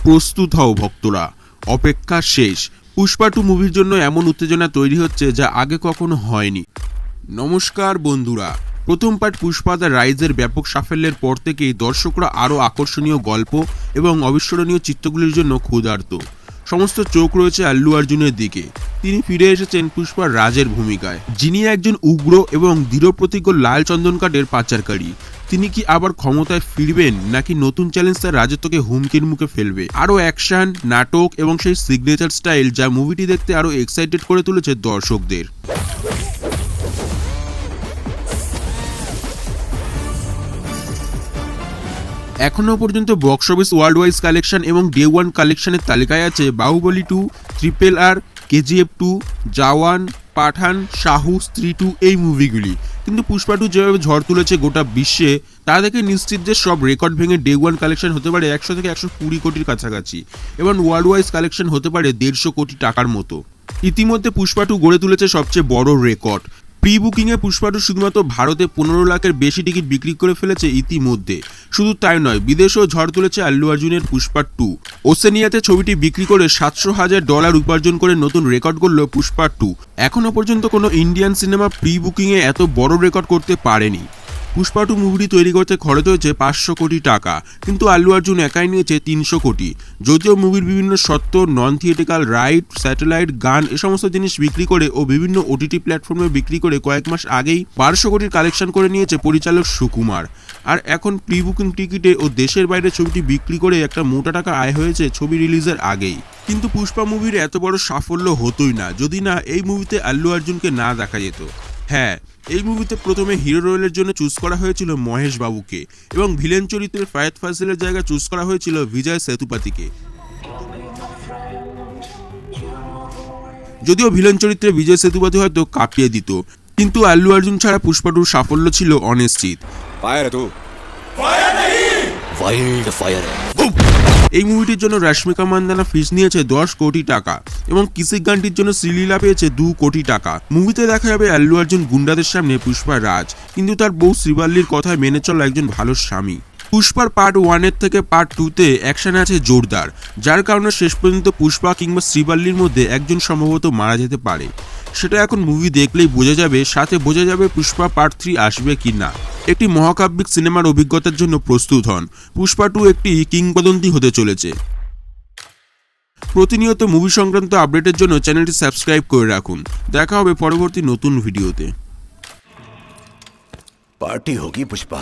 প্রস্তুত হও ভক্তরা, অপেক্ষা শেষ। পুষ্পা 2 মুভির জন্য এমন উত্তেজনা তৈরি হচ্ছে যা আগে কখনো হয়নি। নমস্কার বন্ধুরা, প্রথম পার্ট পুষ্পা দ্য রাইজের ব্যাপক সাফল্যের পর থেকেই দর্শকরা আরও আকর্ষণীয় গল্প এবং অবিস্মরণীয় চিত্রগুলির জন্য ক্ষুধার্ত। সমস্ত চোখ রয়েছে আল্লু অর্জুনের দিকে। তিনি ফিরে এসেছেন পুষ্পা রাজের ভূমিকায়, যিনি একজন উগ্র এবং দৃঢ়প্রতিজ্ঞ লাল চন্দন কাঠের পাচারকারী। তিনি কি আবার ক্ষমতায় ফিরবেন, নাকি নতুন চ্যালেঞ্জ তার রাজত্বকে হুমকির মুখে ফেলবে? আরও অ্যাকশন, নাটক এবং সেই সিগনেচার স্টাইল যা মুভিটি দেখতে আরও এক্সাইটেড করে তুলেছে দর্শকদের। এখনও পর্যন্ত box office world wise collection এবং ডে ওয়ান কালেকশনের তালিকায় আছে বাহুবলী 2, RRR, KGF 2, জওয়ান, পাঠান, সাহু, স্ত্রী 2 এই মুভিগুলি। কিন্তু পুষ্পা 2 যেভাবে ঝড় তুলেছে গোটা বিশ্বে, তা দেখে নিশ্চিত যে সব রেকর্ড ভেঙে ডে ওয়ান কালেকশন হতে পারে 100 থেকে 120 কোটির কাছাকাছি এবং ওয়ার্ল্ড ওয়াইজ কালেকশন হতে পারে 150 কোটি টাকার মতো। ইতিমধ্যে পুষ্পা 2 গড়ে তুলেছে সবচেয়ে বড় রেকর্ড। প্রি বুকিংয়ে পুষ্পা 2 শুধুমাত্র ভারতে 15 লাখের বেশি টিকিট বিক্রি করে ফেলেছে ইতিমধ্যে। শুধু তাই নয়, বিদেশেও ঝড় তুলেছে আল্লু অর্জুনের পুষ্পা 2। ওসেনিয়াতে ছবিটি বিক্রি করে $700,000 উপার্জন করে নতুন রেকর্ড করল পুষ্পা 2। এখনও পর্যন্ত কোনো ইন্ডিয়ান সিনেমা প্রি বুকিংয়ে এত বড় রেকর্ড করতে পারেনি। পুষ্পা 2 মুভিটি তৈরি করতে খরচ হয়েছে 500 কোটি টাকা, কিন্তু আল্লু অর্জুন একাই নিয়েছে 300 কোটি। যদিও মুভির বিভিন্ন সত্ত্ব, নন থিয়েটিক্যাল রাইট, স্যাটেলাইট, গান এ সমস্ত জিনিস বিক্রি করে ও বিভিন্ন OTT প্ল্যাটফর্মে বিক্রি করে কয়েক মাস আগেই 1200 কোটির কালেকশন করে নিয়েছে পরিচালক সুকুমার। আর এখন প্রি বুকিং টিকিটে ও দেশের বাইরে ছবিটি বিক্রি করে একটা মোটা টাকা আয় হয়েছে ছবি রিলিজের আগেই। কিন্তু পুষ্পা মুভির এত বড় সাফল্য হতোই না যদি না এই মুভিতে আল্লু অর্জুনকে না দেখা যেত। হ্যাঁ, এই মুভিতে প্রথমে হিরো রোলের জন্য চুজ করা হয়েছিল মহেশ বাবুকে এবং ভিলেন চরিত্রে ফায়াদ ফাজিলের জায়গায় চুজ করা হয়েছিল বিজয় সেতুপতিকে। যদিও ভিলেন চরিত্রে বিজয় সেতুপতি হয়তো কাঁপিয়ে দিত, কিন্তু আল্লু অর্জুন ছাড়া পুষ্পা 2 সাফল্য ছিল অনিশ্চিত। এই মুভিটির জন্য রশ্মিকা মান্দানা ফিস নিয়েছে 10 কোটি টাকা এবং কিসিক গানটির জন্য শ্রীলীলা পেয়েছে 2 কোটি টাকা। মুভিতে দেখা যাবে আল্লু অর্জুন গুন্ডাদের সামনে পুষ্পা রাজ, কিন্তু তার বউ শ্রীবাল্লির কথায় মেনে চলা একজন ভালো স্বামী। পুষ্পার পার্ট 1 থেকে পার্ট 2-তে অ্যাকশন আছে জোরদার, যার কারণে শেষ পর্যন্ত পুষ্পা কিংবা শ্রীবাল্লির মধ্যে একজন সম্ভবত মারা যেতে পারে। সেটা এখন মুভি দেখলেই বোঝা যাবে, সাথে বোঝা যাবে পুষ্পা পার্ট 3 আসবে কি না। একটি মহাকাব্যিক সিনেমার অভিজ্ঞতার জন্য প্রস্তুত হন। পুষ্পা 2 একটি কিংবদন্তি হতে চলেছে। প্রতিনিয়ত মুভি সংক্রান্ত আপডেটের জন্য চ্যানেলটি সাবস্ক্রাইব করে রাখুন। দেখা হবে পরবর্তী নতুন ভিডিওতে। पार्टी होगी पुष्पा।